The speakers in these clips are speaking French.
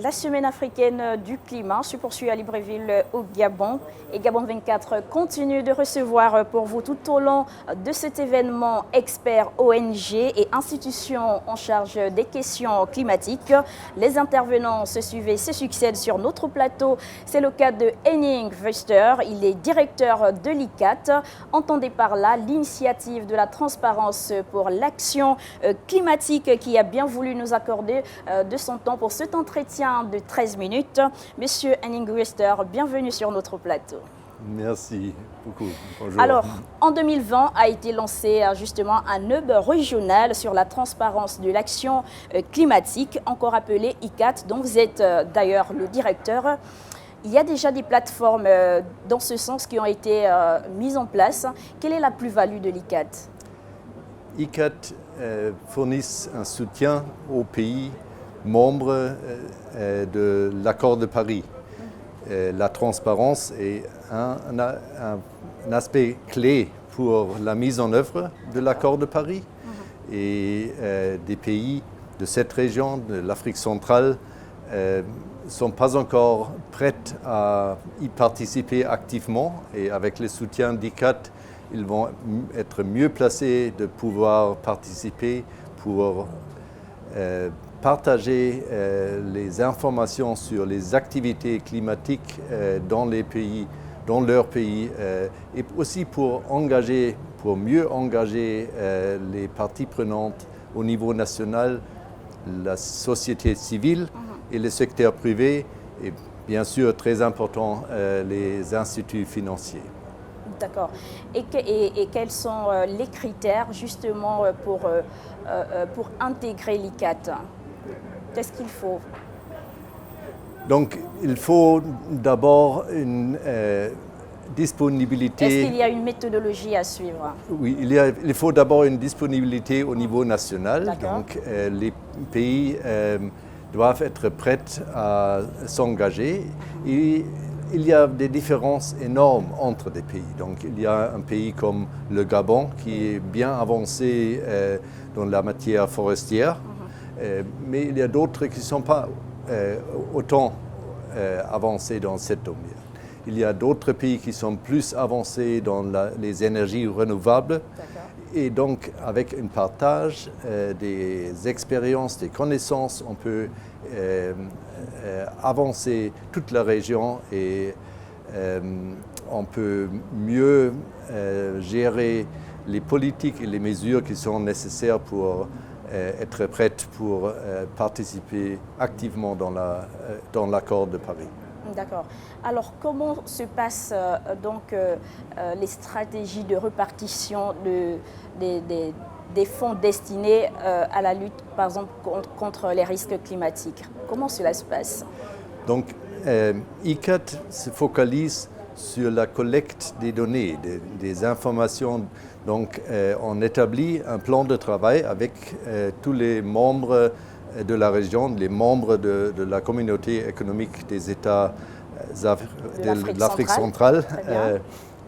La semaine africaine du climat se poursuit à Libreville au Gabon et Gabon 24 continue de recevoir pour vous tout au long de cet événement experts ONG et institutions en charge des questions climatiques. Les intervenants se suivent et se succèdent sur notre plateau. C'est le cas de Henning Wester, il est directeur de l'ICAT. Entendez par là l'initiative de la transparence pour l'action climatique qui a bien voulu nous accorder de son temps pour cet entretien de 13 minutes. Monsieur Henning Wester, bienvenue sur notre plateau. Merci beaucoup. Bonjour. Alors, en 2020 a été lancé justement un hub régional sur la transparence de l'action climatique, encore appelé ICAT, dont vous êtes d'ailleurs le directeur. Il y a déjà des plateformes dans ce sens qui ont été mises en place. Quelle est la plus-value de l'ICAT? ICAT fournit un soutien aux pays membres de l'accord de Paris. La transparence est un aspect clé pour la mise en œuvre de l'accord de Paris. Et des pays de cette région, de l'Afrique centrale, ne sont pas encore prêts à y participer activement. Et avec le soutien d'ICAT, ils vont être mieux placés de pouvoir participer pour partager les informations sur les activités climatiques dans leur pays et aussi pour mieux engager les parties prenantes au niveau national, la société civile et le secteur privé et bien sûr très important les instituts financiers. D'accord. Et quels sont les critères justement pour intégrer l'ICAT? Qu'est-ce qu'il faut? Donc, il faut d'abord une disponibilité. Est-ce qu'il y a une méthodologie à suivre? Oui, il faut d'abord une disponibilité au niveau national. Donc, les pays doivent être prêts à s'engager. Et il y a des différences énormes entre des pays. Donc, il y a un pays comme le Gabon qui est bien avancé dans la matière forestière. Mais il y a d'autres qui ne sont pas autant avancés dans cette domaine. Il y a d'autres pays qui sont plus avancés dans les énergies renouvelables. Et donc, avec un partage des expériences, des connaissances, on peut avancer toute la région et on peut mieux gérer les politiques et les mesures qui sont nécessaires pour être prête pour participer activement dans l'accord de Paris. D'accord. Alors, comment se passent donc les stratégies de répartition des fonds destinés à la lutte, par exemple, contre les risques climatiques? Comment cela se passe? Donc, ICAT se focalise sur la collecte des données, des informations. Donc, on établit un plan de travail avec tous les membres de la région, les membres de la communauté économique des États de l'Afrique centrale.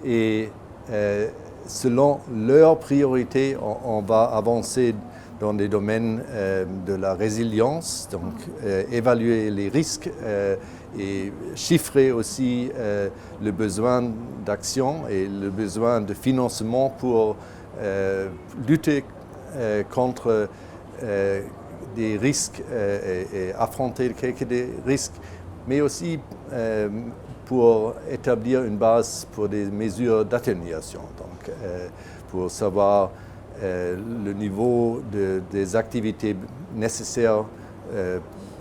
Et selon leurs priorités, on va avancer dans des domaines de la résilience, donc évaluer les risques et chiffrer aussi le besoin d'action et le besoin de financement pour lutter contre des risques et affronter quelques risques, mais aussi pour établir une base pour des mesures d'atténuation, donc pour savoir le niveau des activités nécessaires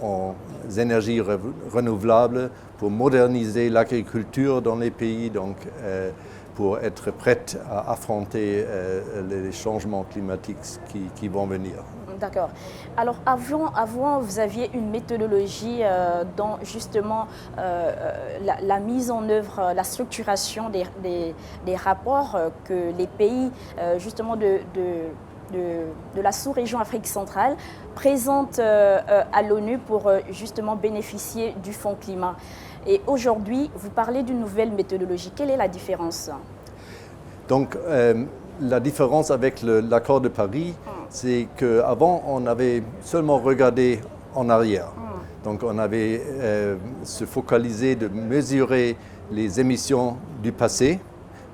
en énergies renouvelables pour moderniser l'agriculture dans les pays, donc pour être prête à affronter les changements climatiques qui vont venir. D'accord. Alors avant, vous aviez une méthodologie dans justement la mise en œuvre, la structuration des rapports que les pays justement de la sous-région Afrique centrale présentent à l'ONU pour justement bénéficier du Fonds climat. Et aujourd'hui, vous parlez d'une nouvelle méthodologie. Quelle est la différence? Donc, la différence avec l'accord de Paris, c'est qu'avant, on avait seulement regardé en arrière. Donc on avait se focalisé de mesurer les émissions du passé,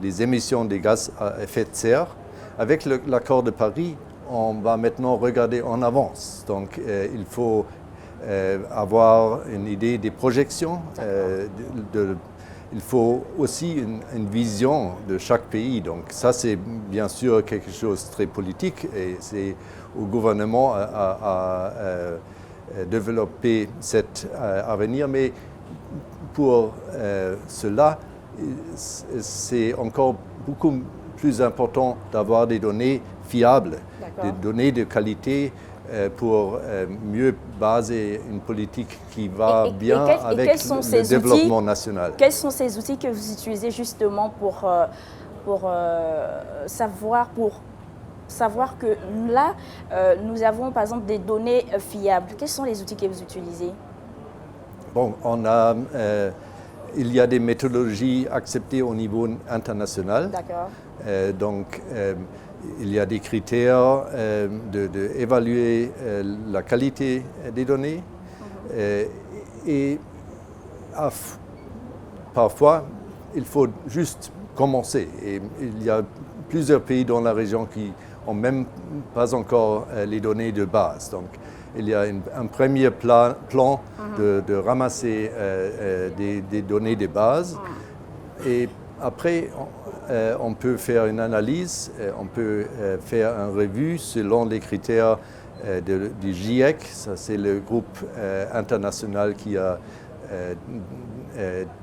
les émissions des gaz à effet de serre. Avec l'accord de Paris, on va maintenant regarder en avance. Donc il faut avoir une idée des projections. Il faut aussi une vision de chaque pays. Donc ça, c'est bien sûr quelque chose de très politique et c'est au gouvernement à développer cet avenir. Mais pour cela, c'est encore beaucoup plus important d'avoir des données fiables, des données de qualité pour mieux baser une politique qui va bien avec le développement national. Quels sont ces outils que vous utilisez justement pour savoir que là, nous avons par exemple des données fiables? Quels sont les outils que vous utilisez? Bon, il y a des méthodologies acceptées au niveau international. D'accord. Donc, il y a des critères d'évaluer la qualité des données. Et parfois, il faut juste commencer. Et il y a plusieurs pays dans la région qui n'ont même pas encore les données de base. Donc, il y a un premier plan de ramasser des données de base. Et après, on peut faire une analyse, on peut faire une revue selon les critères du GIEC. Ça, c'est le groupe international qui a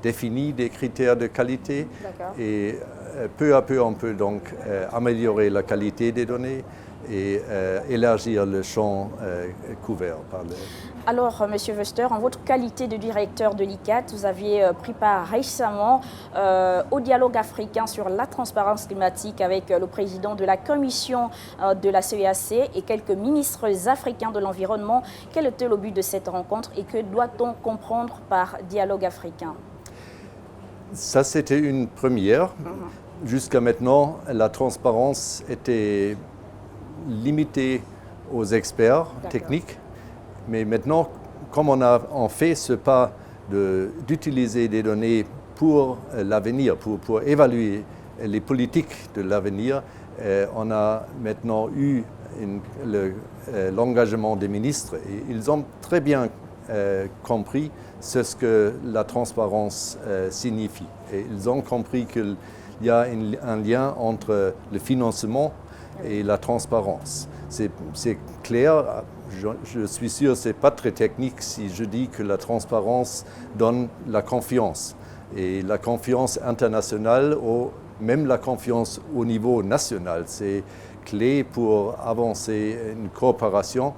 défini des critères de qualité. Et peu à peu, on peut donc améliorer la qualité des données et élargir le champ couvert par le... Alors, M. Wester, en votre qualité de directeur de l'ICAT, vous aviez pris part récemment au dialogue africain sur la transparence climatique avec le président de la commission de la CEAC et quelques ministres africains de l'environnement. Quel était le but de cette rencontre et que doit-on comprendre par dialogue africain? Ça, c'était une première. Jusqu'à maintenant, la transparence était limitée aux experts techniques. Mais maintenant, comme on fait ce pas d'utiliser des données pour l'avenir, pour évaluer les politiques de l'avenir, on a maintenant eu l'engagement des ministres et ils ont très bien compris ce que la transparence signifie. Et ils ont compris qu'il y a un lien entre le financement et la transparence. C'est clair. Je suis sûr que ce n'est pas très technique si je dis que la transparence donne la confiance. Et la confiance internationale, même la confiance au niveau national, c'est clé pour avancer une coopération,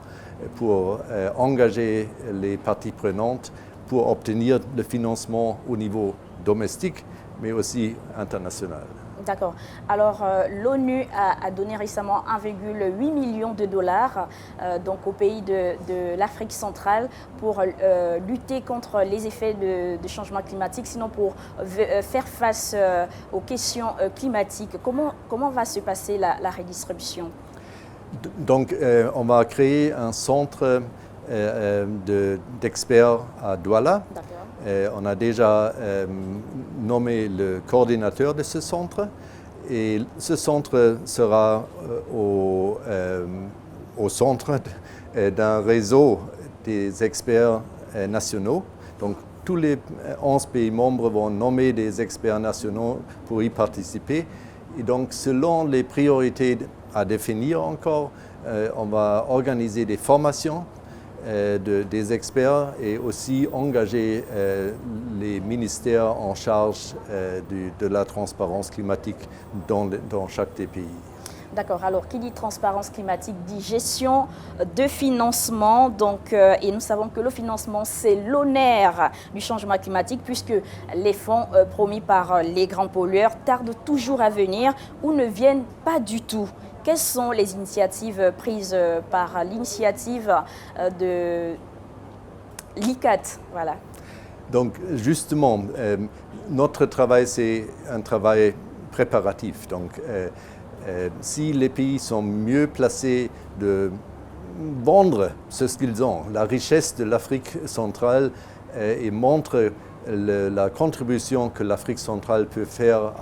pour engager les parties prenantes, pour obtenir le financement au niveau domestique, mais aussi international. D'accord. Alors, l'ONU a donné récemment 1,8 million de dollars donc au pays de l'Afrique centrale pour lutter contre les effets de changement climatique, sinon pour faire face aux questions climatiques. Comment va se passer la redistribution? Donc, on va créer un centre d'experts à Douala. On a déjà nommé le coordinateur de ce centre et ce centre sera au centre d'un réseau des experts nationaux. Donc tous les 11 pays membres vont nommer des experts nationaux pour y participer. Et donc selon les priorités à définir encore, on va organiser des formations des experts et aussi engager les ministères en charge de la transparence climatique dans chaque des pays. D'accord. Alors, qui dit transparence climatique dit gestion de financement. Donc, et nous savons que le financement, c'est l'honneur du changement climatique puisque les fonds promis par les grands pollueurs tardent toujours à venir ou ne viennent pas du tout. Quelles sont les initiatives prises par l'initiative de l'ICAT? Voilà. Donc, justement, notre travail, c'est un travail préparatif. Donc, si les pays sont mieux placés de vendre ce qu'ils ont, la richesse de l'Afrique centrale et montrent la contribution que l'Afrique centrale peut faire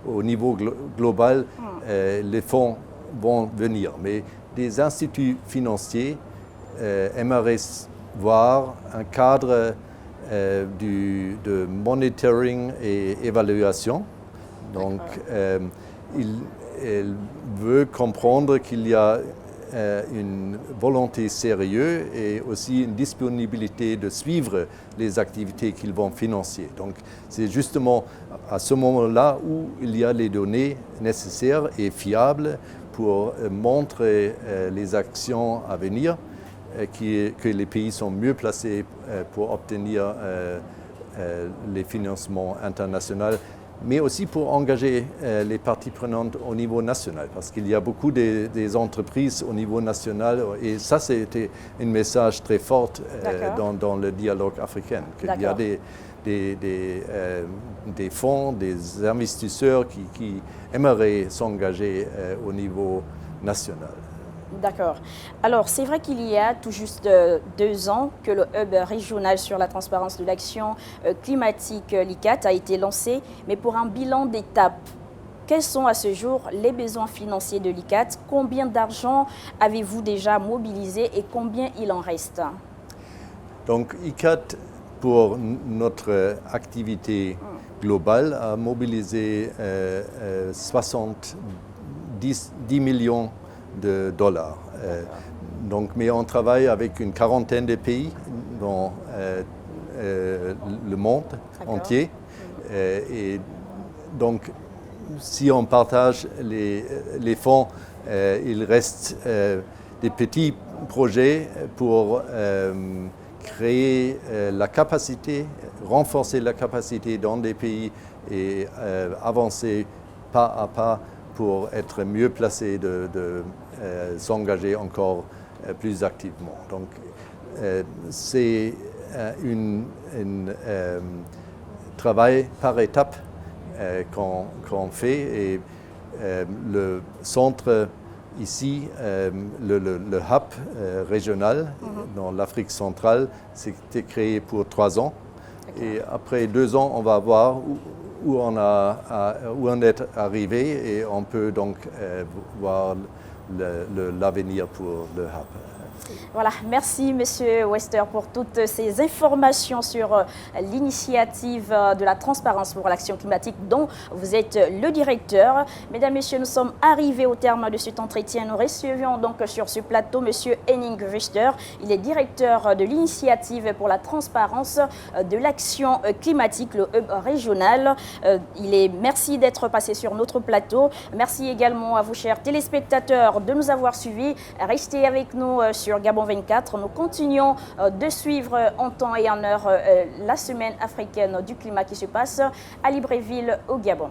au niveau global. Les fonds vont venir. Mais des instituts financiers aimeraient voir un cadre de monitoring et évaluation. Donc, elle veut comprendre qu'il y a une volonté sérieuse et aussi une disponibilité de suivre les activités qu'ils vont financer. Donc, c'est justement à ce moment-là où il y a les données nécessaires et fiables pour montrer les actions à venir, que les pays sont mieux placés pour obtenir les financements internationaux, mais aussi pour engager les parties prenantes au niveau national, parce qu'il y a beaucoup des entreprises au niveau national, et ça c'était un message très fort dans le dialogue africain, qu'il y a des fonds, des investisseurs qui aimeraient s'engager au niveau national. D'accord. Alors, c'est vrai qu'il y a tout juste 2 ans que le Hub régional sur la transparence de l'action climatique, l'ICAT, a été lancé, mais pour un bilan d'étape. Quels sont à ce jour les besoins financiers de l'ICAT? Combien d'argent avez-vous déjà mobilisé et combien il en reste? Donc, ICAT, pour notre activité globale, a mobilisé 70 millions de dollars. Donc, mais on travaille avec une quarantaine de pays dans le monde entier. Et donc, si on partage les fonds, il reste des petits projets pour créer la capacité, renforcer la capacité dans des pays et avancer pas à pas pour être mieux placé de s'engager encore plus activement. Donc, c'est un travail par étape qu'on fait, et le centre ici, le hub régional dans l'Afrique centrale, c'était créé pour 3 ans. Et après 2 ans, on va voir où on est arrivé, et on peut donc voir l'avenir pour le hub. Voilà, merci Monsieur Wester pour toutes ces informations sur l'initiative de la transparence pour l'action climatique dont vous êtes le directeur. Mesdames, Messieurs, nous sommes arrivés au terme de cet entretien. Nous recevions donc sur ce plateau Monsieur Henning Wester. Il est directeur de l'initiative pour la transparence de l'action climatique, le hub régional. Merci d'être passé sur notre plateau. Merci également à vous, chers téléspectateurs, de nous avoir suivis. Restez avec nous sur Gabon 24. Nous continuons de suivre en temps et en heure la semaine africaine du climat qui se passe à Libreville au Gabon.